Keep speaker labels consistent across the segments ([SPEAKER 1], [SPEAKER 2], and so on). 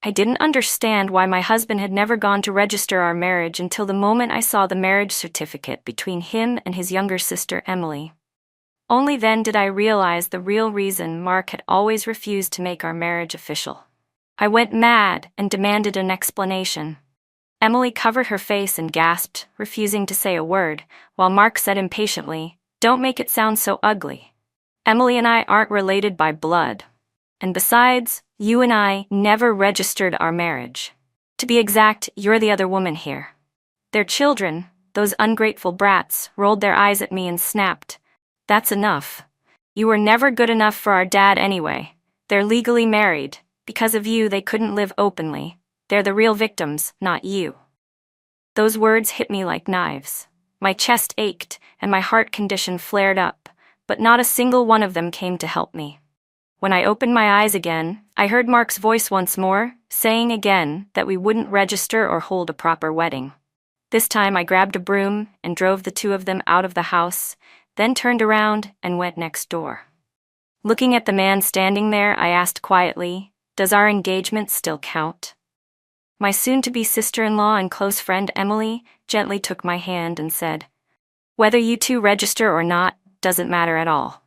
[SPEAKER 1] I didn't understand why my husband had never gone to register our marriage until the moment I saw the marriage certificate between him and his younger sister Emily. Only then did I realize the real reason Mark had always refused to make our marriage official. I went mad and demanded an explanation. Emily covered her face and gasped, refusing to say a word, while Mark said impatiently, "Don't make it sound so ugly. Emily and I aren't related by blood. And besides, you and I never registered our marriage. To be exact, you're the other woman here." Their children, those ungrateful brats, rolled their eyes at me and snapped, "That's enough. You were never good enough for our dad anyway. They're legally married. Because of you, they couldn't live openly. They're the real victims, not you." Those words hit me like knives. My chest ached, and my heart condition flared up, but not a single one of them came to help me. When I opened my eyes again, I heard Mark's voice once more, saying again that we wouldn't register or hold a proper wedding. This time I grabbed a broom and drove the two of them out of the house, then turned around and went next door. Looking at the man standing there, I asked quietly, "Does our engagement still count?" My soon-to-be sister-in-law and close friend Emily gently took my hand and said, "Whether you two register or not, doesn't matter at all.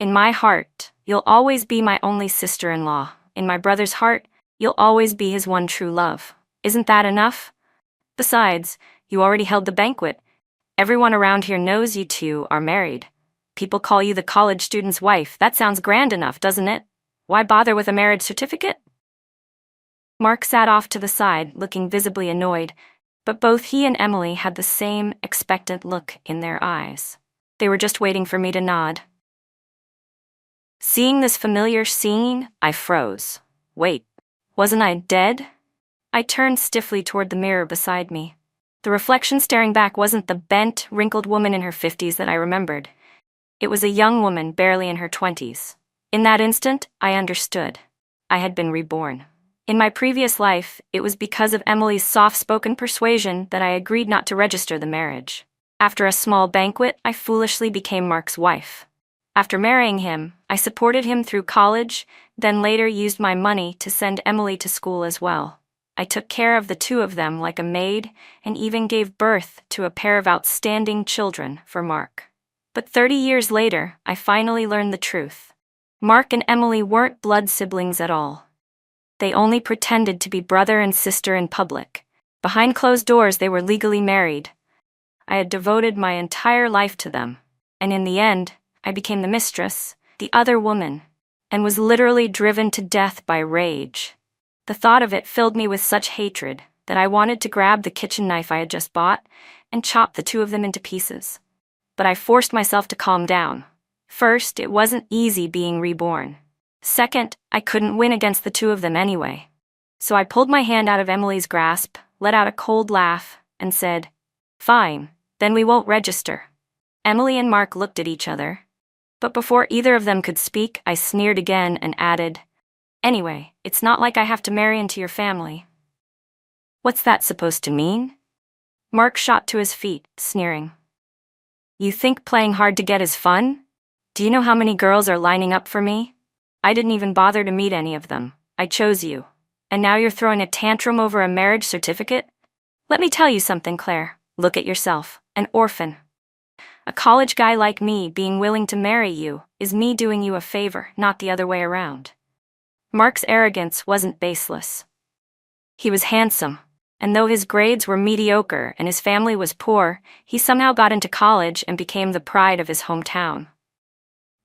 [SPEAKER 1] In my heart, you'll always be my only sister-in-law. In my brother's heart, you'll always be his one true love. Isn't that enough? Besides, you already held the banquet. Everyone around here knows you two are married. People call you the college student's wife. That sounds grand enough, doesn't it? Why bother with a marriage certificate?" Mark sat off to the side, looking visibly annoyed, but both he and Emily had the same expectant look in their eyes. They were just waiting for me to nod. Seeing this familiar scene, I froze. Wait, wasn't I dead? I turned stiffly toward the mirror beside me. The reflection staring back wasn't the bent, wrinkled woman in her 50s that I remembered. It was a young woman barely in her 20s. In that instant, I understood. I had been reborn. In my previous life, it was because of Emily's soft-spoken persuasion that I agreed not to register the marriage. After a small banquet, I foolishly became Mark's wife. After marrying him, I supported him through college, then later used my money to send Emily to school as well. I took care of the two of them like a maid, and even gave birth to a pair of outstanding children for Mark. But 30 years later, I finally learned the truth. Mark and Emily weren't blood siblings at all. They only pretended to be brother and sister in public. Behind closed doors, they were legally married. I had devoted my entire life to them, and in the end, I became the mistress, the other woman, and was literally driven to death by rage. The thought of it filled me with such hatred that I wanted to grab the kitchen knife I had just bought and chop the two of them into pieces. But I forced myself to calm down. First, it wasn't easy being reborn. Second, I couldn't win against the two of them anyway. So I pulled my hand out of Emily's grasp, let out a cold laugh, and said, "Fine, then we won't register." Emily and Mark looked at each other. But before either of them could speak, I sneered again and added, "Anyway, it's not like I have to marry into your family." "What's that supposed to mean?" Mark shot to his feet, sneering. "You think playing hard to get is fun? Do you know how many girls are lining up for me? I didn't even bother to meet any of them. I chose you. And now you're throwing a tantrum over a marriage certificate? Let me tell you something, Claire. Look at yourself, an orphan. A college guy like me being willing to marry you is me doing you a favor, not the other way around." Mark's arrogance wasn't baseless. He was handsome, and though his grades were mediocre and his family was poor, he somehow got into college and became the pride of his hometown.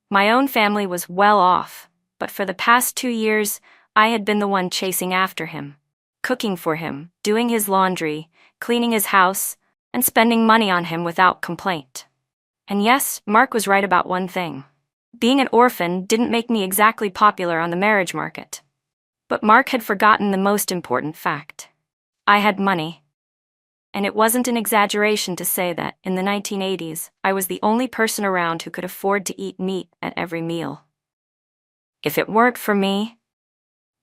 [SPEAKER 1] My own family was well off, but for the past 2 years, I had been the one chasing after him, cooking for him, doing his laundry, cleaning his house, and spending money on him without complaint. And yes, Mark was right about one thing. Being an orphan didn't make me exactly popular on the marriage market. But Mark had forgotten the most important fact. I had money. And it wasn't an exaggeration to say that, in the 1980s, I was the only person around who could afford to eat meat at every meal. If it weren't for me,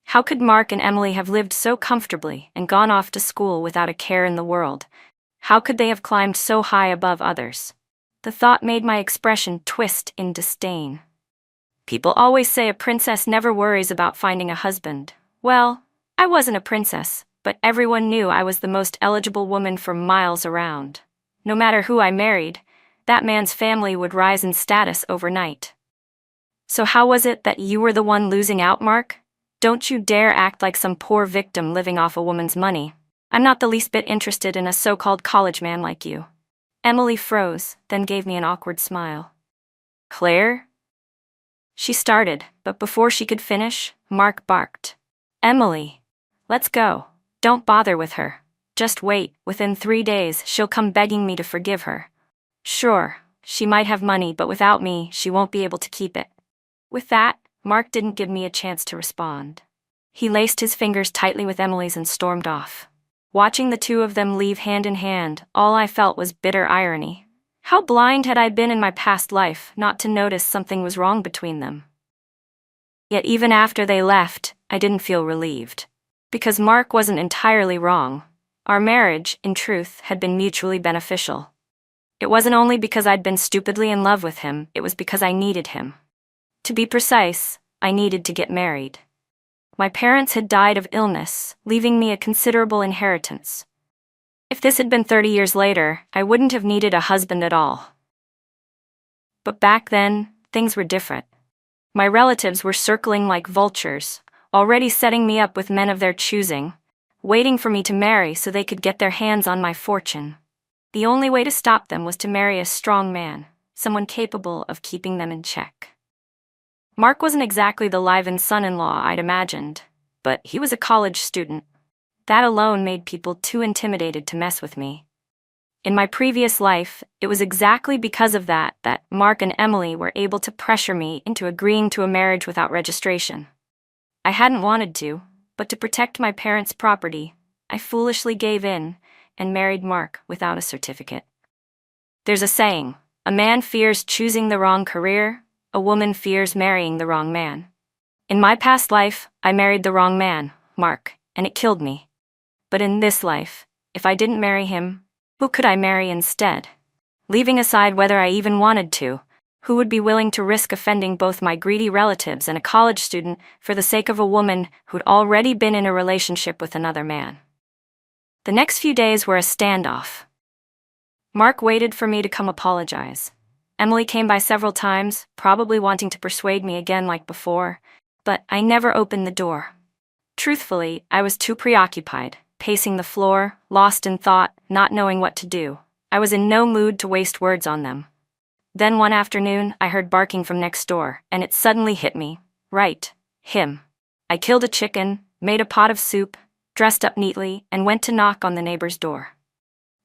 [SPEAKER 1] how could Mark and Emily have lived so comfortably and gone off to school without a care in the world? How could they have climbed so high above others? The thought made my expression twist in disdain. People always say a princess never worries about finding a husband. Well, I wasn't a princess, but everyone knew I was the most eligible woman for miles around. No matter who I married, that man's family would rise in status overnight. So how was it that you were the one losing out, Mark? Don't you dare act like some poor victim living off a woman's money. I'm not the least bit interested in a so-called college man like you. Emily froze, then gave me an awkward smile. Claire? She started, but before she could finish, Mark barked. Emily, let's go. Don't bother with her. Just wait, within 3 days she'll come begging me to forgive her. Sure, she might have money, but without me, she won't be able to keep it. With that, Mark didn't give me a chance to respond. He laced his fingers tightly with Emily's and stormed off. Watching the two of them leave hand in hand, all I felt was bitter irony. How blind had I been in my past life not to notice something was wrong between them? Yet even after they left, I didn't feel relieved. Because Mark wasn't entirely wrong. Our marriage, in truth, had been mutually beneficial. It wasn't only because I'd been stupidly in love with him, it was because I needed him. To be precise, I needed to get married. My parents had died of illness, leaving me a considerable inheritance. If this had been 30 years later, I wouldn't have needed a husband at all. But back then, things were different. My relatives were circling like vultures, already setting me up with men of their choosing, waiting for me to marry so they could get their hands on my fortune. The only way to stop them was to marry a strong man, someone capable of keeping them in check. Mark wasn't exactly the live-in son-in-law I'd imagined, but he was a college student. That alone made people too intimidated to mess with me. In my previous life, it was exactly because of that Mark and Emily were able to pressure me into agreeing to a marriage without registration. I hadn't wanted to, but to protect my parents' property, I foolishly gave in and married Mark without a certificate. There's a saying, a man fears choosing the wrong career, a woman fears marrying the wrong man. In my past life, I married the wrong man, Mark, and it killed me. But in this life, if I didn't marry him, who could I marry instead? Leaving aside whether I even wanted to, who would be willing to risk offending both my greedy relatives and a college student for the sake of a woman who'd already been in a relationship with another man? The next few days were a standoff. Mark waited for me to come apologize. Emily came by several times, probably wanting to persuade me again like before, but I never opened the door. Truthfully, I was too preoccupied, pacing the floor, lost in thought, not knowing what to do. I was in no mood to waste words on them. Then one afternoon, I heard barking from next door, and it suddenly hit me. Right, him. I killed a chicken, made a pot of soup, dressed up neatly, and went to knock on the neighbor's door.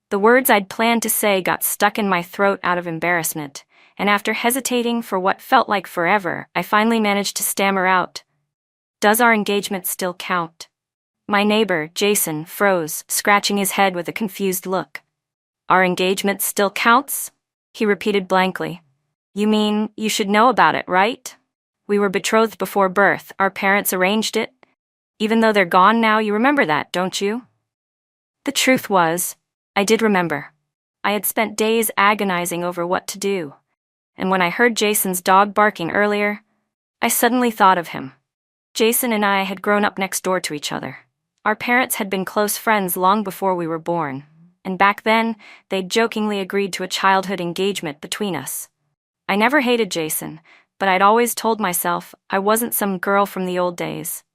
[SPEAKER 1] The words I'd planned to say got stuck in my throat out of embarrassment, and after hesitating for what felt like forever, I finally managed to stammer out, "Does our engagement still count?" My neighbor, Jason, froze, scratching his head with a confused look. "Our engagement still counts?" he repeated blankly. "You mean, you should know about it, right? We were betrothed before birth, our parents arranged it. Even though they're gone now, you remember that, don't you?" The truth was, I did remember. I had spent days agonizing over what to do, and when I heard Jason's dog barking earlier, I suddenly thought of him. Jason and I had grown up next door to each other. Our parents had been close friends long before we were born, and back then, they'd jokingly agreed to a childhood engagement between us. I never hated Jason, but I'd always told myself I wasn't some girl from the old days.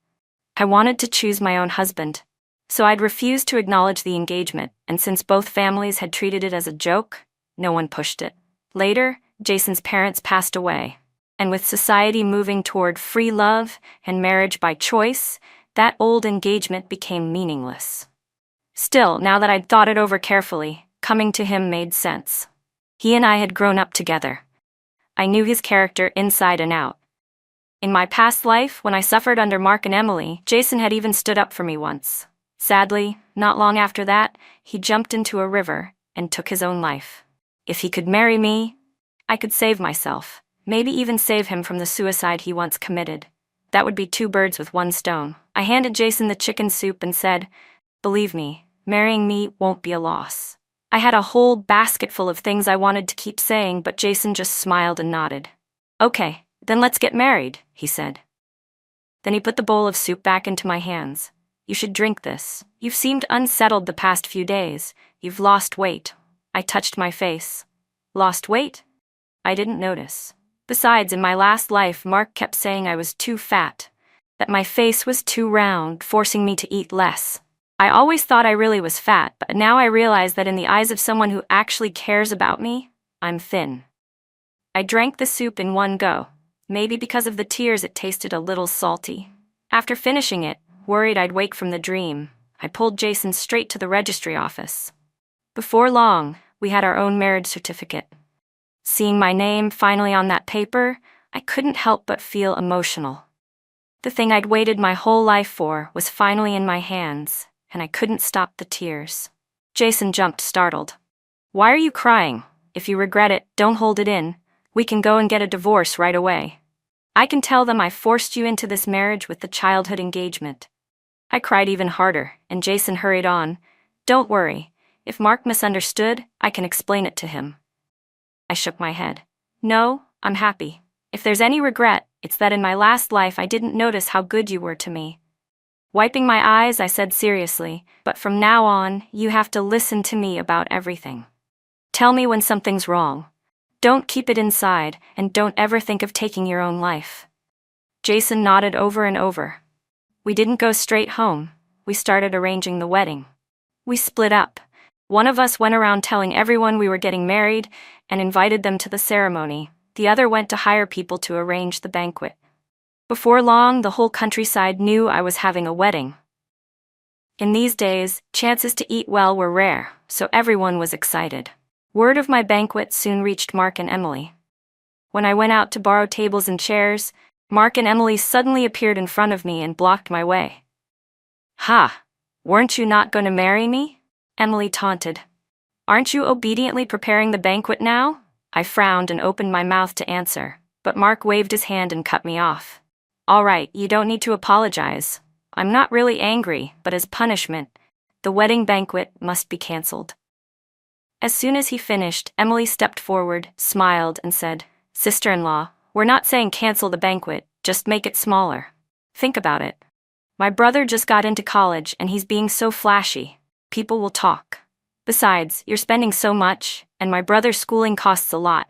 [SPEAKER 1] I wanted to choose my own husband. So I'd refused to acknowledge the engagement, and since both families had treated it as a joke, no one pushed it. Later, Jason's parents passed away, and with society moving toward free love and marriage by choice, that old engagement became meaningless. Still, now that I'd thought it over carefully, coming to him made sense. He and I had grown up together. I knew his character inside and out. In my past life, when I suffered under Mark and Emily, Jason had even stood up for me once. Sadly, not long after that, he jumped into a river and took his own life. If he could marry me, I could save myself, maybe even save him from the suicide he once committed. That would be 2 birds with 1 stone. I handed Jason the chicken soup and said, "Believe me, marrying me won't be a loss." I had a whole basket full of things I wanted to keep saying, but Jason just smiled and nodded. "Okay, then let's get married," he said. Then he put the bowl of soup back into my hands. You should drink this. You've seemed unsettled the past few days. You've lost weight. I touched my face. Lost weight? I didn't notice. Besides, in my last life, Mark kept saying I was too fat, that my face was too round, forcing me to eat less. I always thought I really was fat, but now I realize that in the eyes of someone who actually cares about me, I'm thin. I drank the soup in one go. Maybe because of the tears it tasted a little salty. After finishing it, worried I'd wake from the dream, I pulled Jason straight to the registry office. Before long, we had our own marriage certificate. Seeing my name finally on that paper, I couldn't help but feel emotional. The thing I'd waited my whole life for was finally in my hands, and I couldn't stop the tears. Jason jumped, startled. "Why are you crying? If you regret it, don't hold it in. We can go and get a divorce right away. I can tell them I forced you into this marriage with the childhood engagement." I cried even harder, and Jason hurried on. "Don't worry. If Mark misunderstood, I can explain it to him." I shook my head. "No, I'm happy. If there's any regret, it's that in my last life I didn't notice how good you were to me." Wiping my eyes, I said seriously, "But from now on, you have to listen to me about everything. Tell me when something's wrong. Don't keep it inside, and don't ever think of taking your own life." Jason nodded over and over. We didn't go straight home. We started arranging the wedding. We split up. One of us went around telling everyone we were getting married and invited them to the ceremony. The other went to hire people to arrange the banquet. Before long, the whole countryside knew I was having a wedding. In these days, chances to eat well were rare, so everyone was excited. Word of my banquet soon reached Mark and Emily. When I went out to borrow tables and chairs, Mark and Emily suddenly appeared in front of me and blocked my way. "Ha! Weren't you not going to marry me?" Emily taunted. "Aren't you obediently preparing the banquet now?" I frowned and opened my mouth to answer, but Mark waved his hand and cut me off. "All right, you don't need to apologize. I'm not really angry, but as punishment, the wedding banquet must be canceled." As soon as he finished, Emily stepped forward, smiled, and said, "Sister-in-law, we're not saying cancel the banquet, just make it smaller. Think about it. My brother just got into college and he's being so flashy. People will talk. Besides, you're spending so much, and my brother's schooling costs a lot.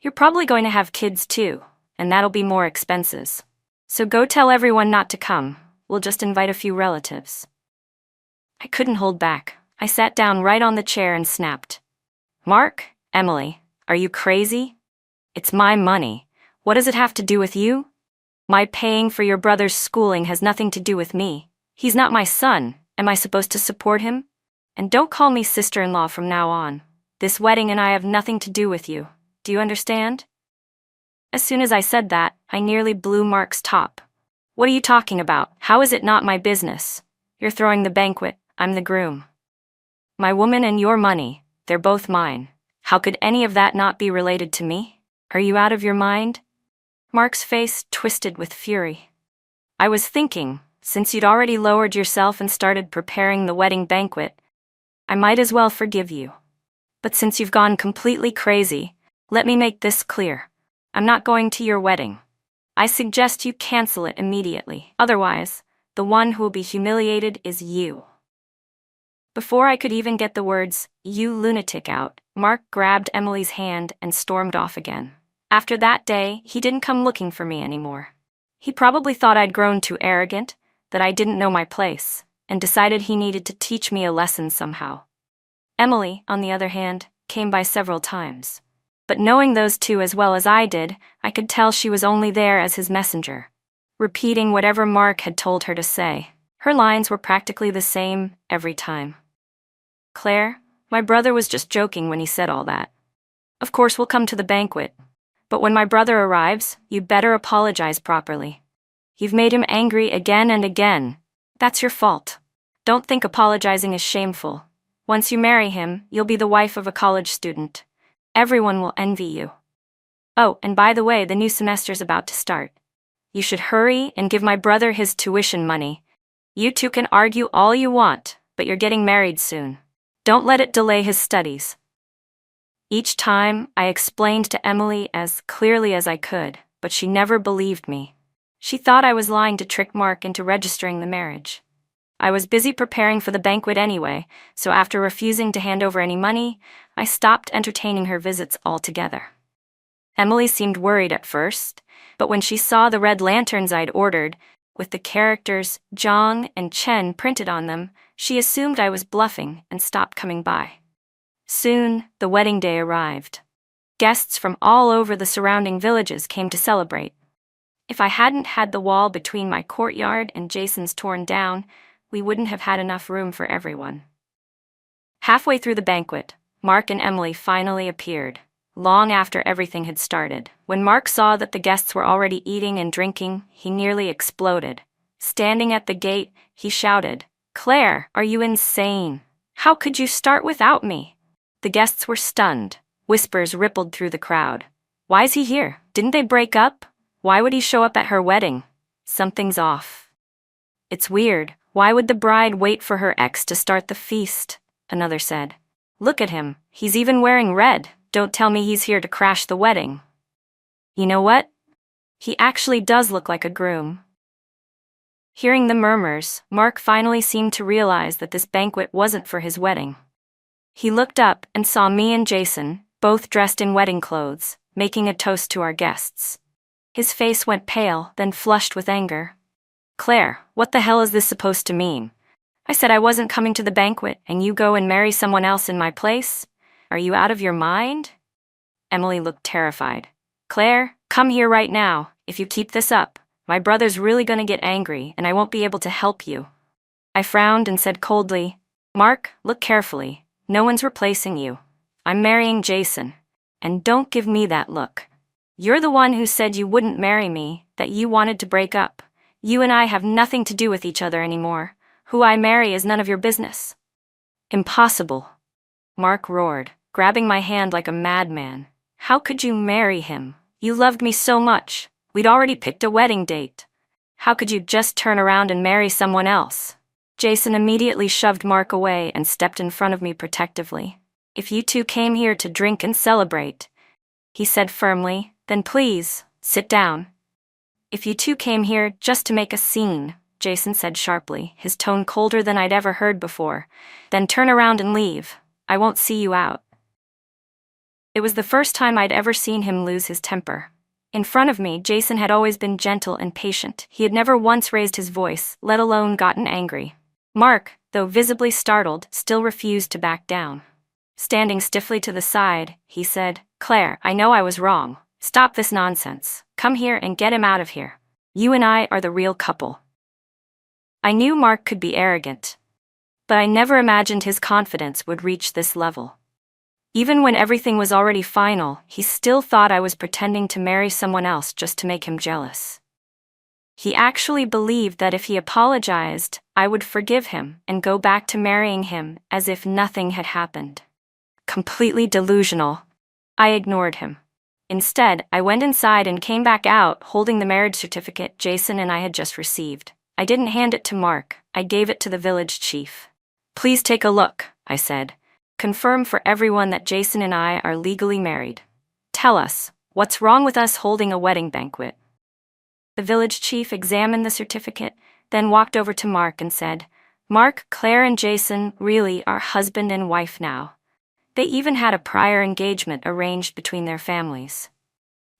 [SPEAKER 1] You're probably going to have kids too, and that'll be more expenses. So go tell everyone not to come. We'll just invite a few relatives." I couldn't hold back. I sat down right on the chair and snapped. "Mark, Emily, are you crazy? It's my money. What does it have to do with you? My paying for your brother's schooling has nothing to do with me. He's not my son. Am I supposed to support him? And don't call me sister-in-law from now on. This wedding and I have nothing to do with you. Do you understand?" As soon as I said that, I nearly blew Mark's top. "What are you talking about? How is it not my business? You're throwing the banquet. I'm the groom. My woman and your money, they're both mine. How could any of that not be related to me? Are you out of your mind?" Mark's face twisted with fury. "I was thinking, since you'd already lowered yourself and started preparing the wedding banquet, I might as well forgive you. But since you've gone completely crazy, let me make this clear. I'm not going to your wedding. I suggest you cancel it immediately. Otherwise, the one who will be humiliated is you." Before I could even get the words, "You lunatic," out, Mark grabbed Emily's hand and stormed off again. After that day, he didn't come looking for me anymore. He probably thought I'd grown too arrogant, that I didn't know my place, and decided he needed to teach me a lesson somehow. Emily, on the other hand, came by several times. But knowing those two as well as I did, I could tell she was only there as his messenger, repeating whatever Mark had told her to say. Her lines were practically the same every time. "Claire, my brother was just joking when he said all that. Of course we'll come to the banquet. But when my brother arrives, you better apologize properly. You've made him angry again and again. That's your fault. Don't think apologizing is shameful. Once you marry him, you'll be the wife of a college student. Everyone will envy you. Oh, and by the way, the new semester's about to start. You should hurry and give my brother his tuition money. You two can argue all you want, but you're getting married soon. Don't let it delay his studies." Each time, I explained to Emily as clearly as I could, but she never believed me. She thought I was lying to trick Mark into registering the marriage. I was busy preparing for the banquet anyway, so after refusing to hand over any money, I stopped entertaining her visits altogether. Emily seemed worried at first, but when she saw the red lanterns I'd ordered, with the characters Zhang and Chen printed on them, she assumed I was bluffing and stopped coming by. Soon, the wedding day arrived. Guests from all over the surrounding villages came to celebrate. If I hadn't had the wall between my courtyard and Jason's torn down, we wouldn't have had enough room for everyone. Halfway through the banquet, Mark and Emily finally appeared, long after everything had started. When Mark saw that the guests were already eating and drinking, he nearly exploded. Standing at the gate, he shouted, "Claire, are you insane? How could you start without me?" The guests were stunned. Whispers rippled through the crowd. "Why's he here? Didn't they break up? Why would he show up at her wedding? Something's off." "It's weird. Why would the bride wait for her ex to start the feast?" another said. "Look at him. He's even wearing red. Don't tell me he's here to crash the wedding." "You know what? He actually does look like a groom." Hearing the murmurs, Mark finally seemed to realize that this banquet wasn't for his wedding. He looked up and saw me and Jason, both dressed in wedding clothes, making a toast to our guests. His face went pale, then flushed with anger. "Claire, what the hell is this supposed to mean? I said I wasn't coming to the banquet, and you go and marry someone else in my place? Are you out of your mind?" Emily looked terrified. "Claire, come here right now. If you keep this up, my brother's really gonna get angry and I won't be able to help you." I frowned and said coldly, "Mark, look carefully. No one's replacing you. I'm marrying Jason. And don't give me that look. You're the one who said you wouldn't marry me, that you wanted to break up. You and I have nothing to do with each other anymore. Who I marry is none of your business." "Impossible," Mark roared, grabbing my hand like a madman. "How could you marry him? You loved me so much. We'd already picked a wedding date. How could you just turn around and marry someone else?" Jason immediately shoved Mark away and stepped in front of me protectively. "If you two came here to drink and celebrate," he said firmly, "then please, sit down." "If you two came here just to make a scene," Jason said sharply, his tone colder than I'd ever heard before, "then turn around and leave. I won't see you out." It was the first time I'd ever seen him lose his temper. In front of me, Jason had always been gentle and patient. He had never once raised his voice, let alone gotten angry. Mark, though visibly startled, still refused to back down. Standing stiffly to the side, he said, "Claire, I know I was wrong. Stop this nonsense. Come here and get him out of here. You and I are the real couple." I knew Mark could be arrogant, but I never imagined his confidence would reach this level. Even when everything was already final, he still thought I was pretending to marry someone else just to make him jealous. He actually believed that if he apologized, I would forgive him and go back to marrying him as if nothing had happened. Completely delusional. I ignored him. Instead, I went inside and came back out holding the marriage certificate Jason and I had just received. I didn't hand it to Mark, I gave it to the village chief. "Please take a look," I said. "Confirm for everyone that Jason and I are legally married. Tell us, what's wrong with us holding a wedding banquet?" The village chief examined the certificate, then walked over to Mark and said, "Mark, Claire and Jason really are husband and wife now. They even had a prior engagement arranged between their families.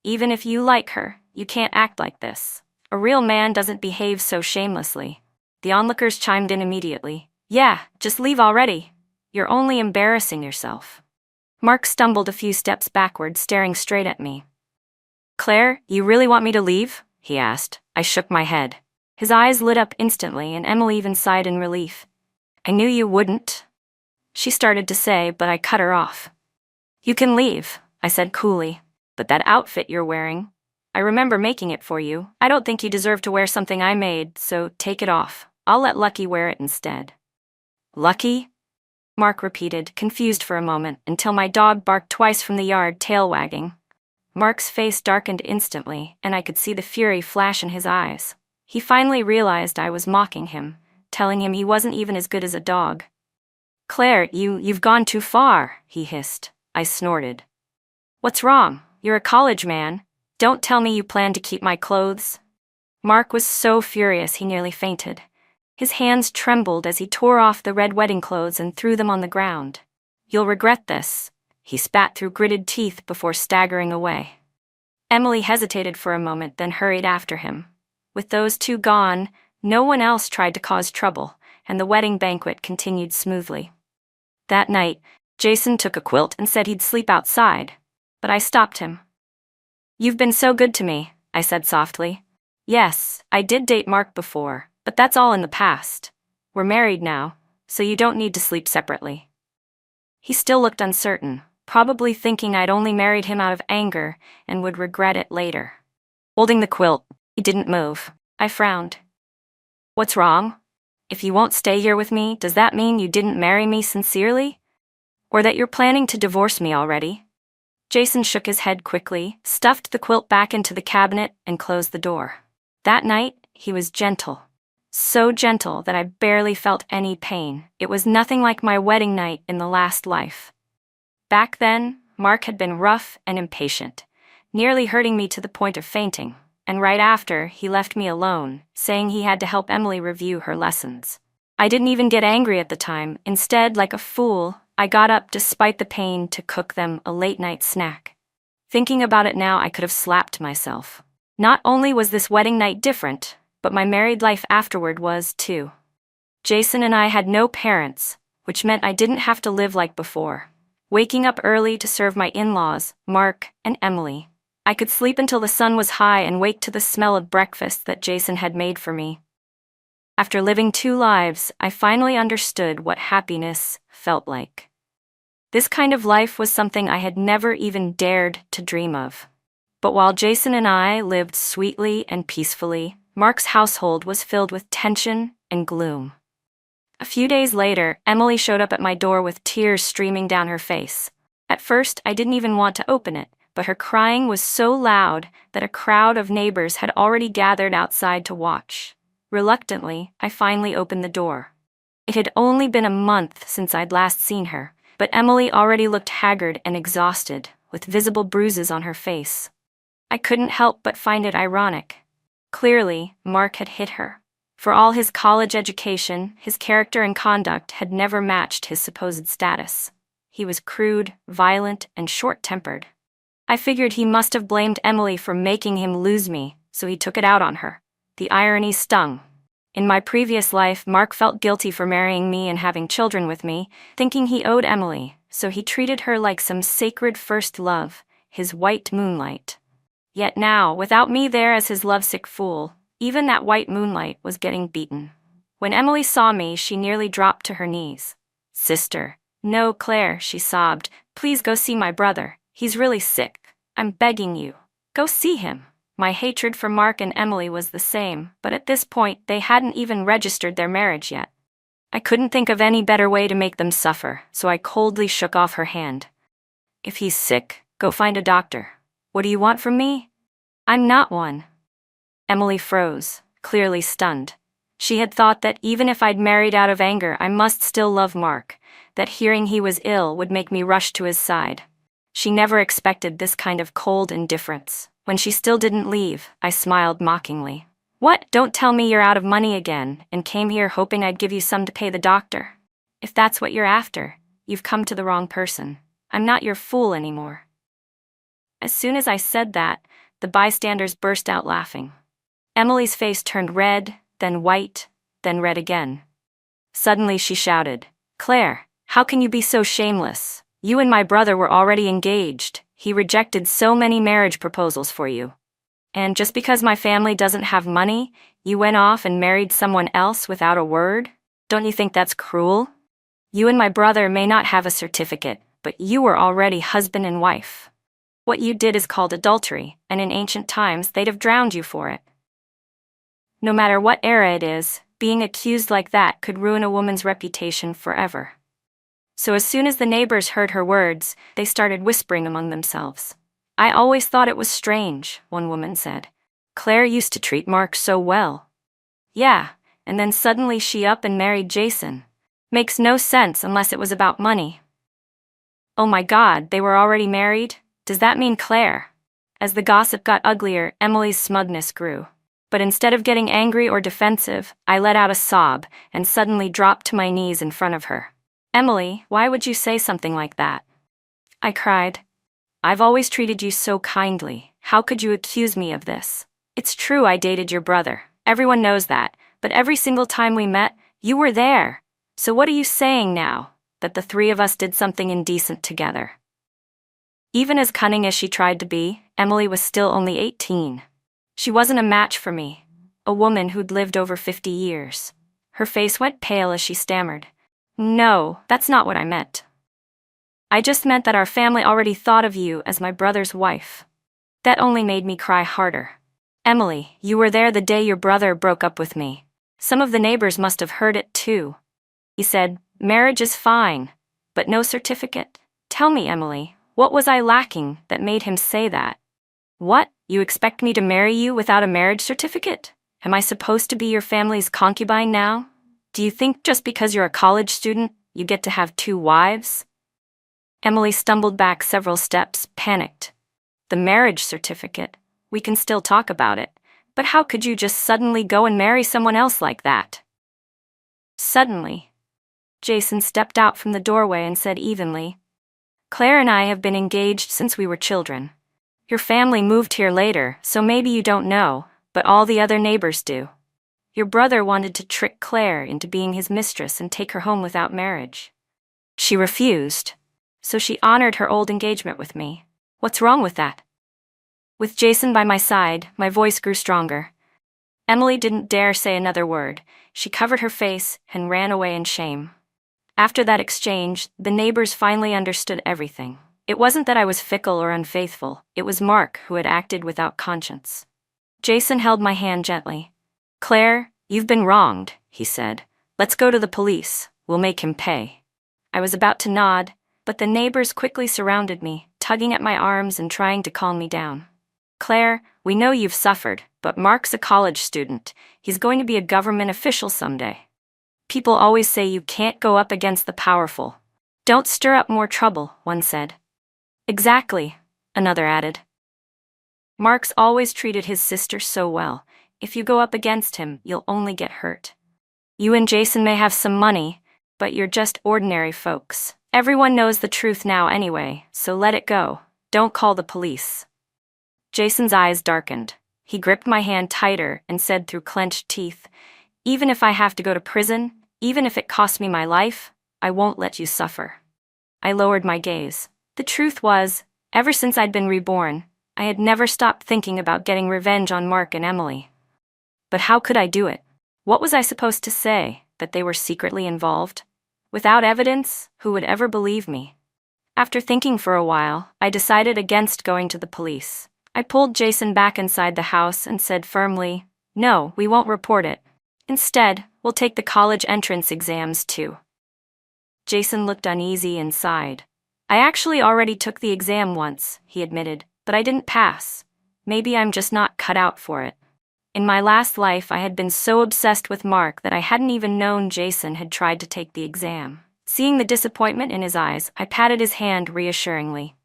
[SPEAKER 1] Even if you like her, you can't act like this. A real man doesn't behave so shamelessly." The onlookers chimed in immediately. "Yeah, just leave already. You're only embarrassing yourself." Mark stumbled a few steps backward, staring straight at me. "Claire, you really want me to leave?" he asked. I shook my head. His eyes lit up instantly and Emily even sighed in relief. "I knew you wouldn't," she started to say, but I cut her off. "You can leave," I said coolly, "but that outfit you're wearing, I remember making it for you. I don't think you deserve to wear something I made, so take it off. I'll let Lucky wear it instead." "Lucky?" Mark repeated, confused for a moment, until my dog barked twice from the yard, tail wagging. Mark's face darkened instantly, and I could see the fury flash in his eyes. He finally realized I was mocking him, telling him he wasn't even as good as a dog. "Claire, you've gone too far," he hissed. I snorted. "What's wrong? You're a college man. Don't tell me you plan to keep my clothes." Mark was so furious he nearly fainted. His hands trembled as he tore off the red wedding clothes and threw them on the ground. "You'll regret this," he spat through gritted teeth before staggering away. Emily hesitated for a moment, then hurried after him. With those two gone, no one else tried to cause trouble, and the wedding banquet continued smoothly. That night, Jason took a quilt and said he'd sleep outside, but I stopped him. "You've been so good to me," I said softly. "Yes, I did date Mark before, but that's all in the past. We're married now, so you don't need to sleep separately." He still looked uncertain, probably thinking I'd only married him out of anger and would regret it later. Holding the quilt, he didn't move. I frowned. "What's wrong? If you won't stay here with me, does that mean you didn't marry me sincerely? Or that you're planning to divorce me already?" Jason shook his head quickly, stuffed the quilt back into the cabinet, and closed the door. That night, he was gentle. So gentle that I barely felt any pain. It was nothing like my wedding night in the last life. Back then, Mark had been rough and impatient, nearly hurting me to the point of fainting, and right after, he left me alone, saying he had to help Emily review her lessons. I didn't even get angry at the time. Instead, like a fool, I got up despite the pain to cook them a late-night snack. Thinking about it now, I could have slapped myself. Not only was this wedding night different, but my married life afterward was too. Jason and I had no parents, which meant I didn't have to live like before. Waking up early to serve my in-laws, Mark and Emily. I could sleep until the sun was high and wake to the smell of breakfast that Jason had made for me. After living two lives, I finally understood what happiness felt like. This kind of life was something I had never even dared to dream of. But while Jason and I lived sweetly and peacefully, Mark's household was filled with tension and gloom. A few days later, Emily showed up at my door with tears streaming down her face. At first, I didn't even want to open it, but her crying was so loud that a crowd of neighbors had already gathered outside to watch. Reluctantly, I finally opened the door. It had only been a month since I'd last seen her, but Emily already looked haggard and exhausted, with visible bruises on her face. I couldn't help but find it ironic. Clearly, Mark had hit her. For all his college education, his character and conduct had never matched his supposed status. He was crude, violent, and short-tempered. I figured he must have blamed Emily for making him lose me, so he took it out on her. The irony stung. In my previous life, Mark felt guilty for marrying me and having children with me, thinking he owed Emily, so he treated her like some sacred first love, his white moonlight. Yet now, without me there as his lovesick fool, even that white moonlight was getting beaten. When Emily saw me, she nearly dropped to her knees. "Sister." "No, Claire," she sobbed. "Please go see my brother. He's really sick. I'm begging you. Go see him." My hatred for Mark and Emily was the same, but at this point, they hadn't even registered their marriage yet. I couldn't think of any better way to make them suffer, so I coldly shook off her hand. "If he's sick, go find a doctor. What do you want from me?" "I'm not one." Emily froze, clearly stunned. She had thought that even if I'd married out of anger, I must still love Mark, that hearing he was ill would make me rush to his side. She never expected this kind of cold indifference. When she still didn't leave, I smiled mockingly. "What? Don't tell me you're out of money again and came here hoping I'd give you some to pay the doctor. If that's what you're after, you've come to the wrong person. I'm not your fool anymore." As soon as I said that, the bystanders burst out laughing. Emily's face turned red, then white, then red again. Suddenly she shouted, "Claire, how can you be so shameless? You and my brother were already engaged. He rejected so many marriage proposals for you. And just because my family doesn't have money, you went off and married someone else without a word? Don't you think that's cruel? You and my brother may not have a certificate, but you were already husband and wife. What you did is called adultery, and in ancient times they'd have drowned you for it. No matter what era it is, being accused like that could ruin a woman's reputation forever." So as soon as the neighbors heard her words, they started whispering among themselves. "I always thought it was strange," one woman said. "Claire used to treat Mark so well." "Yeah, and then suddenly she up and married Jason. Makes no sense unless it was about money." "Oh my God, they were already married? Does that mean Claire?" As the gossip got uglier, Emily's smugness grew. But instead of getting angry or defensive, I let out a sob and suddenly dropped to my knees in front of her. "Emily, why would you say something like that?" I cried. "I've always treated you so kindly. How could you accuse me of this? It's true I dated your brother. Everyone knows that. But every single time we met, you were there. So what are you saying now? That the three of us did something indecent together?" Even as cunning as she tried to be, Emily was still only 18. She wasn't a match for me, a woman who'd lived over 50 years. Her face went pale as she stammered. "No, that's not what I meant. I just meant that our family already thought of you as my brother's wife." That only made me cry harder. "Emily, you were there the day your brother broke up with me. Some of the neighbors must have heard it too. He said, 'Marriage is fine, but no certificate.' Tell me, Emily, what was I lacking that made him say that? What, you expect me to marry you without a marriage certificate? Am I supposed to be your family's concubine now? Do you think just because you're a college student, you get to have 2 wives?" Emily stumbled back several steps, panicked. "The marriage certificate? We can still talk about it. But how could you just suddenly go and marry someone else like that?" Suddenly, Jason stepped out from the doorway and said evenly, "Claire and I have been engaged since we were children. Your family moved here later, so maybe you don't know, but all the other neighbors do. Your brother wanted to trick Claire into being his mistress and take her home without marriage. She refused, so she honored her old engagement with me. What's wrong with that?" With Jason by my side, my voice grew stronger. Emily didn't dare say another word. She covered her face and ran away in shame. After that exchange, the neighbors finally understood everything. It wasn't that I was fickle or unfaithful, it was Mark who had acted without conscience. Jason held my hand gently. "Claire, you've been wronged," he said. "Let's go to the police. We'll make him pay." I was about to nod, but the neighbors quickly surrounded me, tugging at my arms and trying to calm me down. "Claire, we know you've suffered, but Mark's a college student. He's going to be a government official someday. People always say you can't go up against the powerful. Don't stir up more trouble," one said. "Exactly," another added. "Mark's always treated his sister so well. If you go up against him, you'll only get hurt. You and Jason may have some money, but you're just ordinary folks. Everyone knows the truth now anyway, so let it go. Don't call the police." Jason's eyes darkened. He gripped my hand tighter and said through clenched teeth, "Even if I have to go to prison, even if it costs me my life, I won't let you suffer." I lowered my gaze. The truth was, ever since I'd been reborn, I had never stopped thinking about getting revenge on Mark and Emily. But how could I do it? What was I supposed to say, that they were secretly involved? Without evidence, who would ever believe me? After thinking for a while, I decided against going to the police. I pulled Jason back inside the house and said firmly, "No, we won't report it. Instead, we'll take the college entrance exams too." Jason looked uneasy and sighed. "I actually already took the exam once," he admitted, "but I didn't pass. Maybe I'm just not cut out for it." In my last life, I had been so obsessed with Mark that I hadn't even known Jason had tried to take the exam. Seeing the disappointment in his eyes, I patted his hand reassuringly.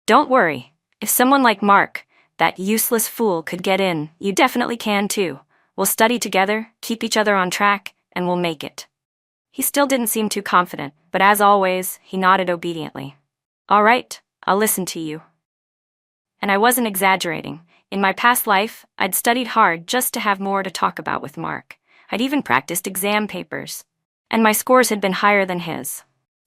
[SPEAKER 1] "Don't worry. If someone like Mark, that useless fool, could get in, you definitely can too. We'll study together, keep each other on track, and we'll make it." He still didn't seem too confident, but as always, he nodded obediently. "All right, I'll listen to you." And I wasn't exaggerating. In my past life, I'd studied hard just to have more to talk about with Mark. I'd even practiced exam papers. And my scores had been higher than his.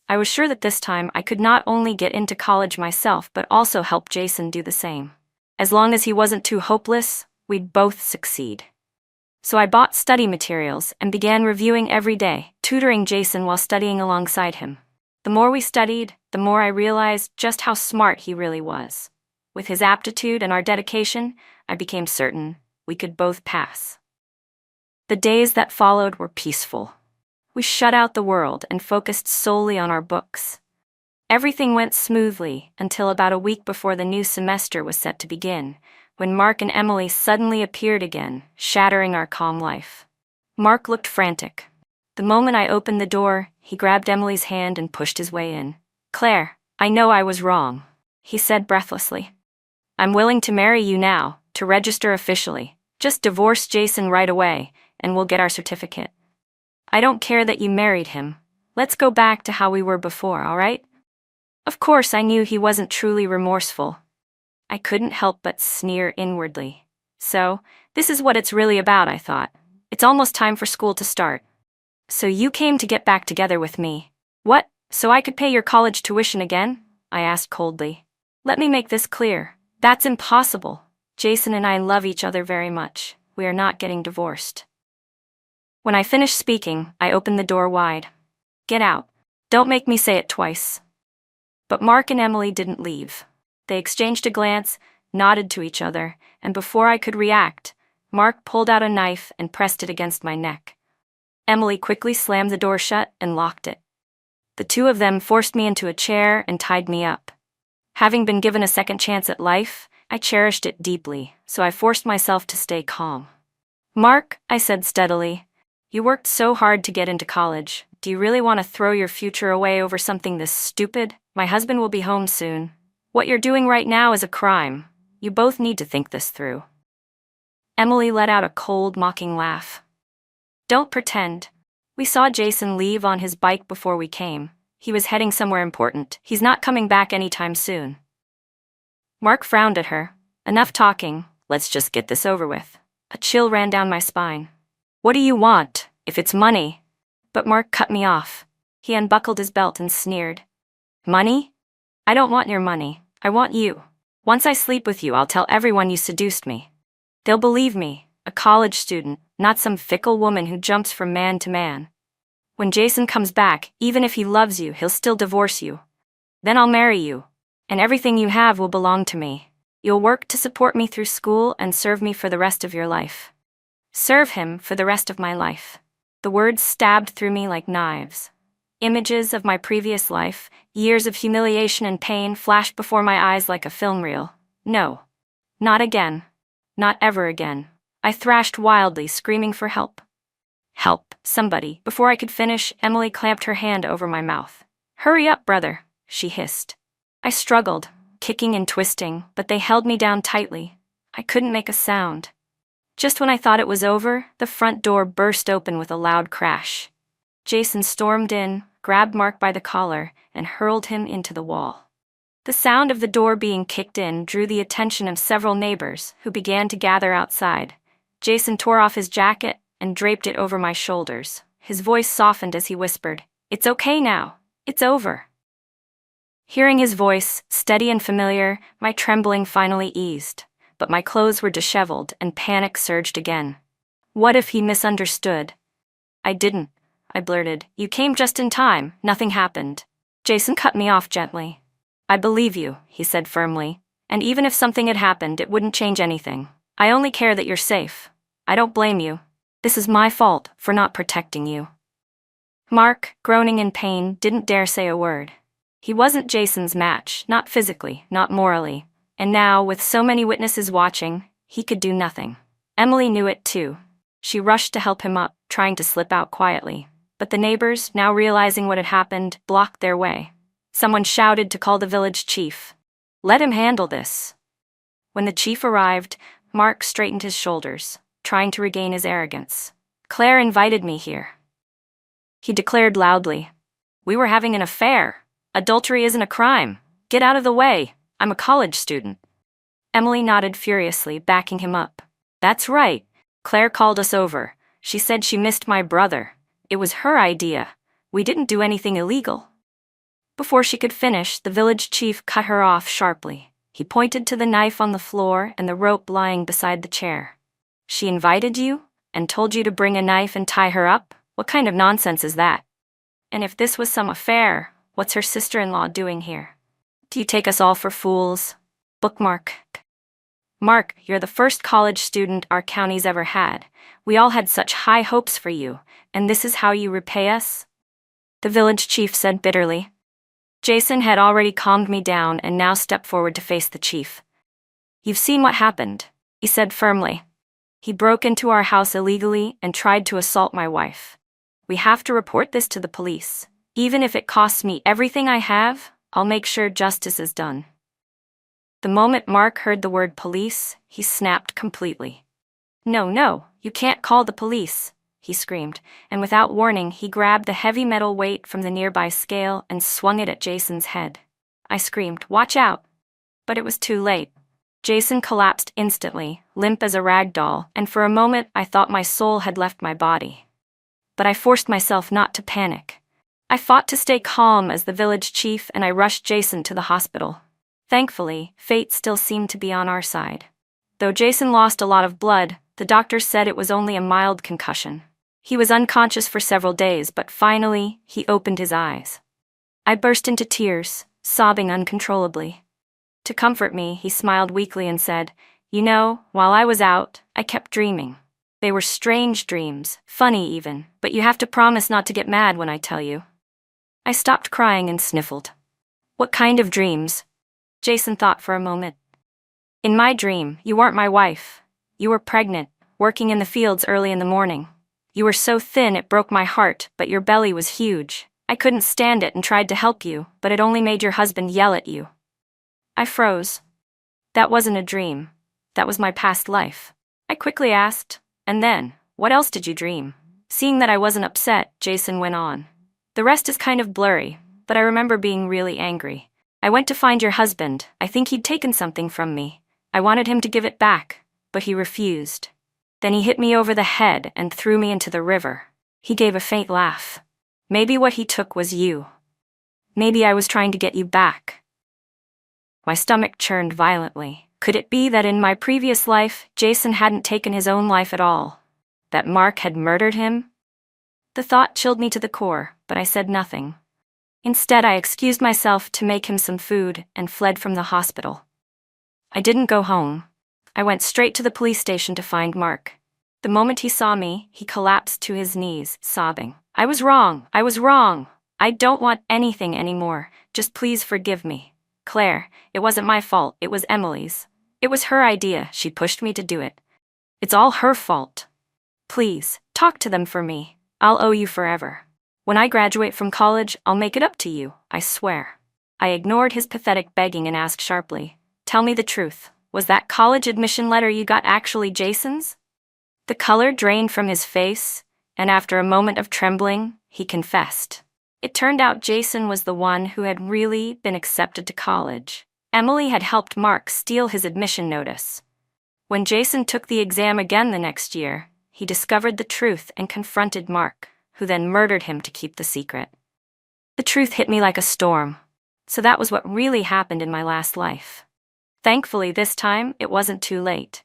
[SPEAKER 1] I was sure that this time I could not only get into college myself but also help Jason do the same. As long as he wasn't too hopeless, we'd both succeed. So I bought study materials and began reviewing every day, tutoring Jason while studying alongside him. The more we studied, the more I realized just how smart he really was. With his aptitude and our dedication, I became certain we could both pass. The days that followed were peaceful. We shut out the world and focused solely on our books. Everything went smoothly until about a week before the new semester was set to begin, when Mark and Emily suddenly appeared again, shattering our calm life. Mark looked frantic. The moment I opened the door, he grabbed Emily's hand and pushed his way in. "Claire, I know I was wrong," he said breathlessly. "I'm willing to marry you now, to register officially. Just divorce Jason right away, and we'll get our certificate. I don't care that you married him. Let's go back to how we were before, all right? Of course, I knew he wasn't truly remorseful. I couldn't help but sneer inwardly. So, this is what it's really about, I thought. It's almost time for school to start. So you came to get back together with me. What, so I could pay your college tuition again? I asked coldly. Let me make this clear. That's impossible. Jason and I love each other very much. We are not getting divorced. When I finished speaking, I opened the door wide. Get out. Don't make me say it twice. But Mark and Emily didn't leave. They exchanged a glance, nodded to each other, and before I could react, Mark pulled out a knife and pressed it against my neck. Emily quickly slammed the door shut and locked it. The two of them forced me into a chair and tied me up. Having been given a second chance at life, I cherished it deeply, so I forced myself to stay calm. Mark, I said steadily, you worked so hard to get into college. Do you really want to throw your future away over something this stupid? My husband will be home soon. What you're doing right now is a crime. You both need to think this through. Emily let out a cold, mocking laugh. Don't pretend. We saw Jason leave on his bike before we came. He was heading somewhere important. He's not coming back anytime soon. Mark frowned at her. Enough talking. Let's just get this over with. A chill ran down my spine. What do you want? If it's money. But Mark cut me off. He unbuckled his belt and sneered. Money? I don't want your money. I want you. Once I sleep with you, I'll tell everyone you seduced me. They'll believe me, a college student, not some fickle woman who jumps from man to man. When Jason comes back, even if he loves you, he'll still divorce you. Then I'll marry you, and everything you have will belong to me. You'll work to support me through school and serve me for the rest of your life. Serve him for the rest of my life. The words stabbed through me like knives. Images of my previous life, years of humiliation and pain flashed before my eyes like a film reel. No. Not again. Not ever again. I thrashed wildly, screaming for help. Help, somebody. Before I could finish, Emily clamped her hand over my mouth. Hurry up, brother, she hissed. I struggled, kicking and twisting, but they held me down tightly. I couldn't make a sound. Just when I thought it was over, the front door burst open with a loud crash. Jason stormed in, grabbed Mark by the collar, and hurled him into the wall. The sound of the door being kicked in drew the attention of several neighbors, who began to gather outside. Jason tore off his jacket and draped it over my shoulders. His voice softened as he whispered, It's okay now. It's over. Hearing his voice, steady and familiar, my trembling finally eased, but my clothes were disheveled and panic surged again. What if he misunderstood? I didn't. I blurted. You came just in time. Nothing happened. Jason cut me off gently. I believe you, he said firmly. And even if something had happened, it wouldn't change anything. I only care that you're safe. I don't blame you. This is my fault for not protecting you. Mark, groaning in pain, didn't dare say a word. He wasn't Jason's match, not physically, not morally. And now, with so many witnesses watching, he could do nothing. Emily knew it too. She rushed to help him up, trying to slip out quietly. But the neighbors, now realizing what had happened, blocked their way. Someone shouted to call the village chief. Let him handle this. When the chief arrived, Mark straightened his shoulders, trying to regain his arrogance. Claire invited me here. He declared loudly. We were having an affair. Adultery isn't a crime. Get out of the way. I'm a college student. Emily nodded furiously, backing him up. That's right. Claire called us over. She said she missed my brother. It was her idea. We didn't do anything illegal. Before she could finish, the village chief cut her off sharply. He pointed to the knife on the floor and the rope lying beside the chair. She invited you and told you to bring a knife and tie her up? What kind of nonsense is that? And if this was some affair, what's her sister-in-law doing here? Do you take us all for fools? Bookmark. Mark, you're the first college student our county's ever had. We all had such high hopes for you, and this is how you repay us? The village chief said bitterly. Jason had already calmed me down and now stepped forward to face the chief. You've seen what happened, he said firmly. He broke into our house illegally and tried to assault my wife. We have to report this to the police. Even if it costs me everything I have, I'll make sure justice is done. The moment Mark heard the word police, he snapped completely. "No, no, you can't call the police," he screamed, and without warning he grabbed the heavy metal weight from the nearby scale and swung it at Jason's head. I screamed, "Watch out!" But it was too late. Jason collapsed instantly, limp as a rag doll, and for a moment I thought my soul had left my body. But I forced myself not to panic. I fought to stay calm as the village chief, and I rushed Jason to the hospital. Thankfully, fate still seemed to be on our side. Though Jason lost a lot of blood, the doctors said it was only a mild concussion. He was unconscious for several days, but finally, he opened his eyes. I burst into tears, sobbing uncontrollably. To comfort me, he smiled weakly and said, "You know, while I was out, I kept dreaming. They were strange dreams, funny even, but you have to promise not to get mad when I tell you." I stopped crying and sniffled. "What kind of dreams?" Jason thought for a moment. "In my dream, you weren't my wife. You were pregnant, working in the fields early in the morning. You were so thin it broke my heart, but your belly was huge. I couldn't stand it and tried to help you, but it only made your husband yell at you." I froze. That wasn't a dream. That was my past life. I quickly asked, "And then, what else did you dream?" Seeing that I wasn't upset, Jason went on. "The rest is kind of blurry, but I remember being really angry. I went to find your husband. I think he'd taken something from me. I wanted him to give it back, but he refused. Then he hit me over the head and threw me into the river." He gave a faint laugh. "Maybe what he took was you. Maybe I was trying to get you back." My stomach churned violently. Could it be that in my previous life, Jason hadn't taken his own life at all? That Mark had murdered him? The thought chilled me to the core, but I said nothing. Instead, I excused myself to make him some food and fled from the hospital. I didn't go home. I went straight to the police station to find Mark. The moment he saw me, he collapsed to his knees, sobbing. "I was wrong. I was wrong. I don't want anything anymore. Just please forgive me. Claire, it wasn't my fault, it was Emily's. It was her idea, she pushed me to do it. It's all her fault. Please, talk to them for me. I'll owe you forever. When I graduate from college, I'll make it up to you, I swear." I ignored his pathetic begging and asked sharply, "Tell me the truth. Was that college admission letter you got actually Jason's?" The color drained from his face, and after a moment of trembling, he confessed. It turned out Jason was the one who had really been accepted to college. Emily had helped Mark steal his admission notice. When Jason took the exam again the next year, he discovered the truth and confronted Mark, who then murdered him to keep the secret. The truth hit me like a storm. So that was what really happened in my last life. Thankfully, this time, it wasn't too late.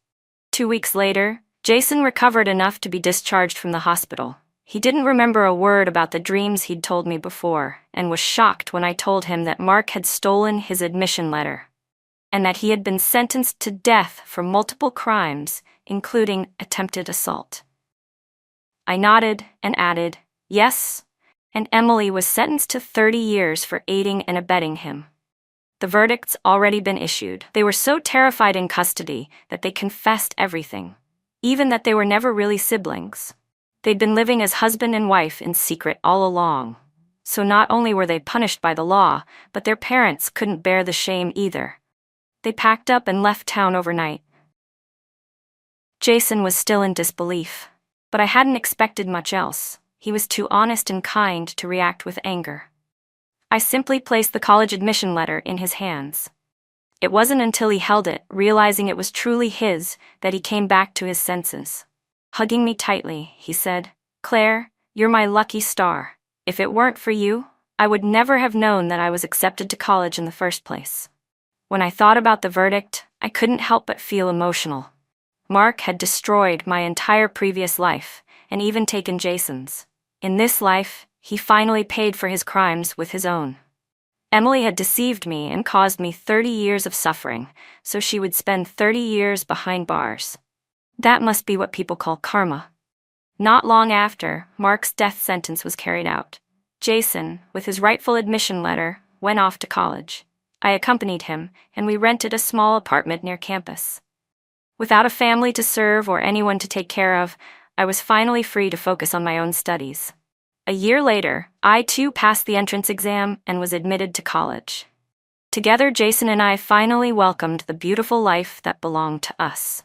[SPEAKER 1] 2 weeks later, Jason recovered enough to be discharged from the hospital. He didn't remember a word about the dreams he'd told me before, and was shocked when I told him that Mark had stolen his admission letter, and that he had been sentenced to death for multiple crimes, including attempted assault. I nodded and added, "Yes," and Emily was sentenced to 30 years for aiding and abetting him. The verdict's already been issued. They were so terrified in custody that they confessed everything, even that they were never really siblings. They'd been living as husband and wife in secret all along. So not only were they punished by the law, but their parents couldn't bear the shame either. They packed up and left town overnight. Jason was still in disbelief, but I hadn't expected much else. He was too honest and kind to react with anger. I simply placed the college admission letter in his hands. It wasn't until he held it, realizing it was truly his, that he came back to his senses. Hugging me tightly, he said, "Claire, you're my lucky star. If it weren't for you, I would never have known that I was accepted to college in the first place." When I thought about the verdict, I couldn't help but feel emotional. Mark had destroyed my entire previous life, and even taken Jason's. In this life, he finally paid for his crimes with his own. Emily had deceived me and caused me 30 years of suffering, so she would spend 30 years behind bars. That must be what people call karma. Not long after, Mark's death sentence was carried out. Jason, with his rightful admission letter, went off to college. I accompanied him, and we rented a small apartment near campus. Without a family to serve or anyone to take care of, I was finally free to focus on my own studies. A year later, I too passed the entrance exam and was admitted to college. Together, Jason and I finally welcomed the beautiful life that belonged to us.